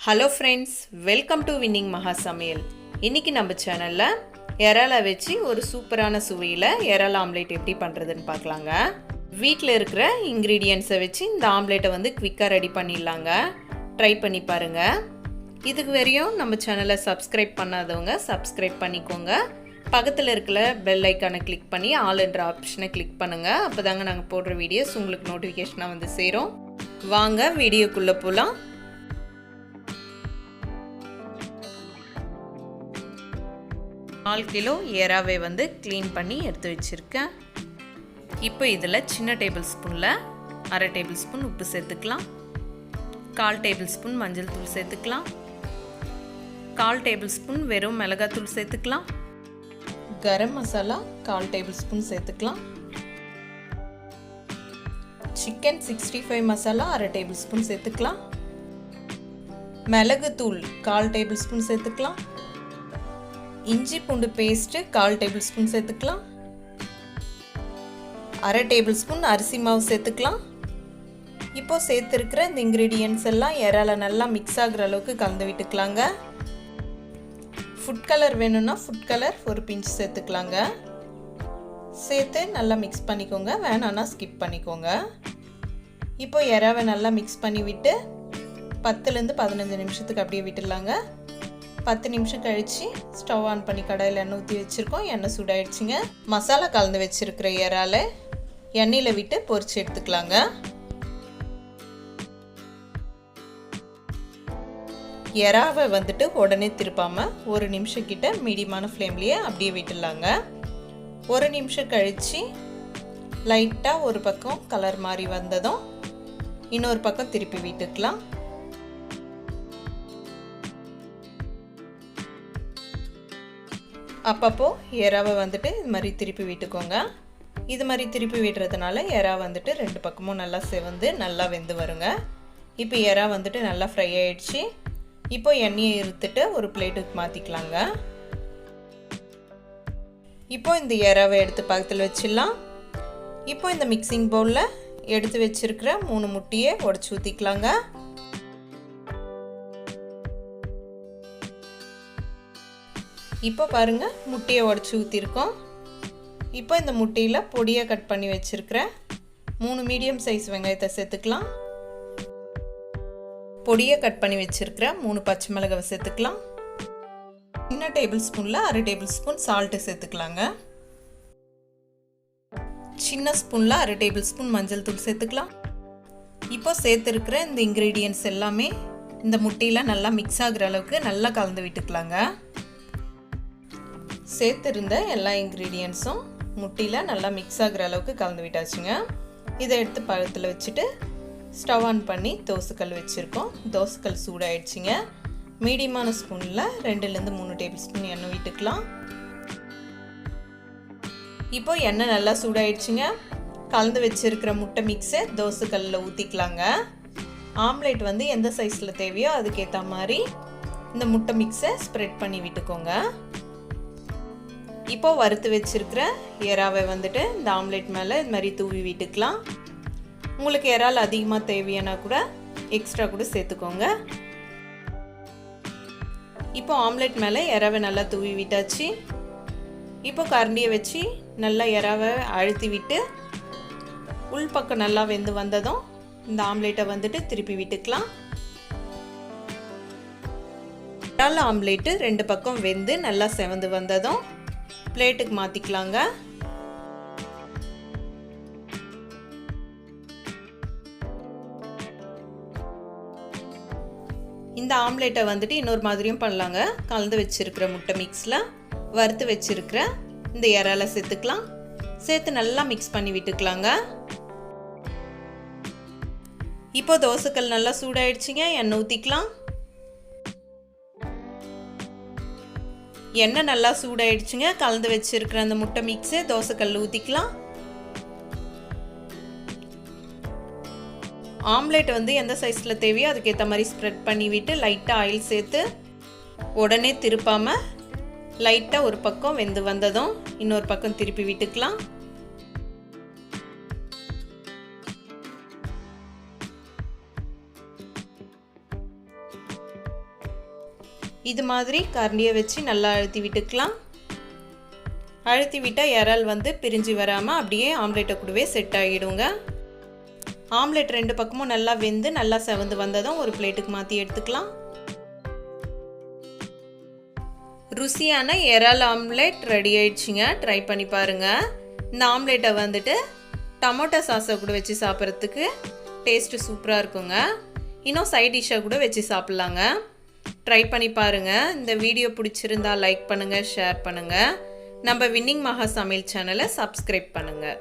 Hello friends, welcome to winning மகா சமையல். இன்றைக்கி நம்ம சேனலில் இறாலை வச்சு ஒரு சூப்பரான சுவையில் இறால் ஆம்லேட் எப்படி பண்ணுறதுன்னு பார்க்கலாங்க. வீட்டில் இருக்கிற இன்க்ரீடியன்ஸை வச்சு இந்த ஆம்லேட்டை குவிக்காக ரெடி பண்ணிடலாங்க. ட்ரை பண்ணி பாருங்கள். இதுக்கு வரையும் நம்ம சேனலை சப்ஸ்கிரைப் பண்ணாதவங்க சப்ஸ்கிரைப் பண்ணிக்கோங்க. பக்கத்தில் இருக்கிற பெல் ஐக்கானை கிளிக் பண்ணி ஆல் என்ற ஆப்ஷனை கிளிக் பண்ணுங்கள். அப்போ தாங்க நாங்கள் போடுற வீடியோஸ் உங்களுக்கு நோட்டிஃபிகேஷனாக சேரும். வாங்க வீடியோக்குள்ளே போகலாம். 4 கிலோ எறாவை க்ளீன் பண்ணி எடுத்து வச்சுருக்கேன். இப்போ இதில் சின்ன டேபிள் ஸ்பூனில் 1/2 டேபிள் ஸ்பூன் உப்பு சேர்த்துக்கலாம். 1/4 டேபிள் ஸ்பூன் மஞ்சள் தூள் சேர்த்துக்கலாம். 1/4 டேபிள் ஸ்பூன் வெறும் மிளகாத்தூள் சேர்த்துக்கலாம். கரம் மசாலா 1/4 டேபிள் ஸ்பூன் சேர்த்துக்கலாம். சிக்கன் 65 மசாலா 1/2 டேபிள் ஸ்பூன் சேர்த்துக்கலாம். மிளகுத்தூள் 1/4 டேபிள் ஸ்பூன் சேர்த்துக்கலாம். இஞ்சி பூண்டு பேஸ்ட்டு 1/4 டேபிள் ஸ்பூன் சேர்த்துக்கலாம். 1/2 டேபிள் ஸ்பூன் அரிசி மாவு சேர்த்துக்கலாம். இப்போது சேர்த்துருக்கிற இந்த இன்க்ரீடியன்ட்ஸ் எல்லாம் இறால நல்லா மிக்ஸ் ஆகிற அளவுக்கு கலந்து விட்டுக்கலாங்க. ஃபுட் கலர் வேணும்னா ஃபுட் கலர் ஒரு பிஞ்ச் சேர்த்துக்கலாங்க. சேர்த்து நல்லா மிக்ஸ் பண்ணிக்கோங்க, வேணான்னா ஸ்கிப் பண்ணிக்கோங்க. இப்போ இறாவை நல்லா மிக்ஸ் பண்ணி விட்டு 10லேருந்து 15 நிமிஷத்துக்கு அப்படியே விட்டுடலாங்க. 10 நிமிஷம் கழித்து ஸ்டவ் ஆன் பண்ணி கடாயில் எண்ணெய் ஊற்றி வச்சுருக்கோம். எண்ணெய் சூடாயிடுச்சுங்க. மசாலா கலந்து வச்சுருக்கிற இறாலை எண்ணெயில் விட்டு பொரிச்சு எடுத்துக்கலாங்க. இறாவை உடனே திருப்பாமல் 1 நிமிஷம் கிட்ட மீடியமான ஃப்ளேம்லேயே அப்படியே விட்டுடலாங்க. 1 நிமிஷம் கழித்து லைட்டாக ஒரு பக்கம் கலர் மாதிரி வந்ததும் இன்னொரு பக்கம் திருப்பி விட்டுக்கலாம். அப்பப்போ இறாவை இது மாதிரி திருப்பி விட்டுக்கோங்க. இது மாதிரி திருப்பி விடுறதுனால இறா 2 பக்கமும் நல்லா செவந்து நல்லா வெந்து வருங்க. இப்போ இறா நல்லா ஃப்ரை ஆகிடுச்சு. இப்போ எண்ணெயை இருத்துட்டு ஒரு பிளேட்டுக்கு மாற்றிக்கலாங்க. இப்போ இந்த இறாவை எடுத்து பக்கத்தில் வச்சிடலாம். இப்போ இந்த மிக்சிங் பவுலில் எடுத்து வச்சுருக்கிற 3 முட்டையை உடச்சி ஊற்றிக்கலாங்க. இப்போ பாருங்கள், முட்டையை உடச்சி ஊற்றிருக்கோம். இப்போ இந்த முட்டையில் பொடியாக கட் பண்ணி வச்சுருக்கிற 3 மீடியம் சைஸ் வெங்காயத்தை சேர்த்துக்கலாம். பொடியாக கட் பண்ணி வச்சுருக்கிற 3 பச்சை மிளகாவை சேர்த்துக்கலாம். சின்ன டேபிள் ஸ்பூனில் 1/2 டேபிள் ஸ்பூன் சால்ட்டு சேர்த்துக்கலாங்க. சின்ன ஸ்பூனில் 1/2 டேபிள் ஸ்பூன் மஞ்சள் தூள் சேர்த்துக்கலாம். இப்போ சேர்த்துருக்கிற இந்த இன்க்ரீடியன்ட்ஸ் எல்லாமே இந்த முட்டையில் நல்லா மிக்ஸ் ஆகிற அளவுக்கு நல்லா கலந்து விட்டுக்கலாங்க. சேர்த்துருந்த எல்லா இன்க்ரீடியன்ட்ஸும் முட்டையில் நல்லா மிக்ஸ் ஆகிற அளவுக்கு கலந்து விட்டாச்சுங்க. இதை எடுத்து பக்கத்தில் வச்சுட்டு ஸ்டவ் ஆன் பண்ணி தோசைக்கல் வச்சுருக்கோம். தோசைக்கல் சூடாயிடுச்சுங்க. மீடியமான ஸ்பூனில் 2லேருந்து 3 டேபிள் ஸ்பூன் எண்ணெய் விட்டுக்கலாம். இப்போ எண்ணெய் நல்லா சூடாயிடுச்சுங்க. கலந்து வச்சுருக்கிற முட்டை மிக்ஸை தோசைக்கல்லில் ஊற்றிக்கலாங்க. ஆம்லேட் எந்த சைஸில் தேவையோ அதுக்கேற்ற மாதிரி இந்த முட்டை மிக்ஸை ஸ்ப்ரெட் பண்ணி விட்டுக்கோங்க. இப்போ வறுத்து வச்சுருக்கிற இறாவை இந்த ஆம்லேட் மேலே இது மாதிரி தூவி விட்டுக்கலாம். உங்களுக்கு இறால் அதிகமாக தேவையானா கூட எக்ஸ்ட்ரா கூட சேர்த்துக்கோங்க. இப்போ ஆம்லேட் மேலே இறாவை நல்லா தூவி விட்டாச்சு. இப்போ கரண்டியை வச்சு நல்லா இறாவை அழுத்தி விட்டு உள் பக்கம் நல்லா வெந்து வந்ததும் இந்த ஆம்லேட்டை திருப்பி விட்டுக்கலாம். இறால் ஆம்லேட்டு 2 பக்கம் வெந்து நல்லா செவந்து வந்ததும் பிளேட்டுக்கு மாற்றிக்கலாங்க. இந்த ஆம்லேட்டை இன்னொரு மாதிரியும் பண்ணலாங்க. கலந்து வச்சுருக்கிற முட்டை மிக்ஸில் வறுத்து வச்சுருக்கிற இந்த இறாலை சேர்த்துக்கலாம். சேர்த்து நல்லா மிக்ஸ் பண்ணி விட்டுக்கலாங்க. இப்போ தோசைக்கல் நல்லா சூடாயிடுச்சுங்க. எண்ணெய் ஊற்றிக்கலாம். எண்ணெய் நல்லா சூடாயிடுச்சுங்க. கலந்து வச்சுருக்கிற அந்த முட்டை மிக்ஸை தோசைக்கல் ஊற்றிக்கலாம். ஆம்லேட் எந்த சைஸில் தேவையோ அதுக்கேற்ற மாதிரி ஸ்ப்ரெட் பண்ணி விட்டு லைட்டாக ஆயில் சேர்த்து உடனே திருப்பாமல் லைட்டாக ஒரு பக்கம் வெந்து வந்ததும் இன்னொரு பக்கம் திருப்பி விட்டுக்கலாம். இது மாதிரி கரண்டியை வச்சு நல்லா அழுத்தி விட்டுக்கலாம். அழுத்தி விட்டால் இறால் வந்து பிரிஞ்சு வராமல் அப்படியே ஆம்லேட்டை கூடவே செட் ஆகிடுங்க. ஆம்லேட் 2 பக்கமும் நல்லா வெந்து நல்லா செவந்து வந்ததும் ஒரு பிளேட்டுக்கு மாற்றி எடுத்துக்கலாம். ருசியான இறால் ஆம்லேட் ரெடி ஆயிடுச்சுங்க. ட்ரை பண்ணி பாருங்கள். இந்த ஆம்லேட்டை வந்துட்டு டொமேட்டோ சாஸை கூட வச்சு சாப்பிட்றதுக்கு டேஸ்ட்டு சூப்பராக இருக்குங்க. இன்னும் சைட் டிஷ்ஷை கூட வச்சு சாப்பிட்லாங்க. ட்ரை பண்ணி பாருங்கள். இந்த வீடியோ பிடிச்சிருந்தா லைக் பண்ணுங்கள், ஷேர் பண்ணுங்கள். நம்ம வின்னிங் மகா சமையல் சேனலை சப்ஸ்கிரைப் பண்ணுங்கள்.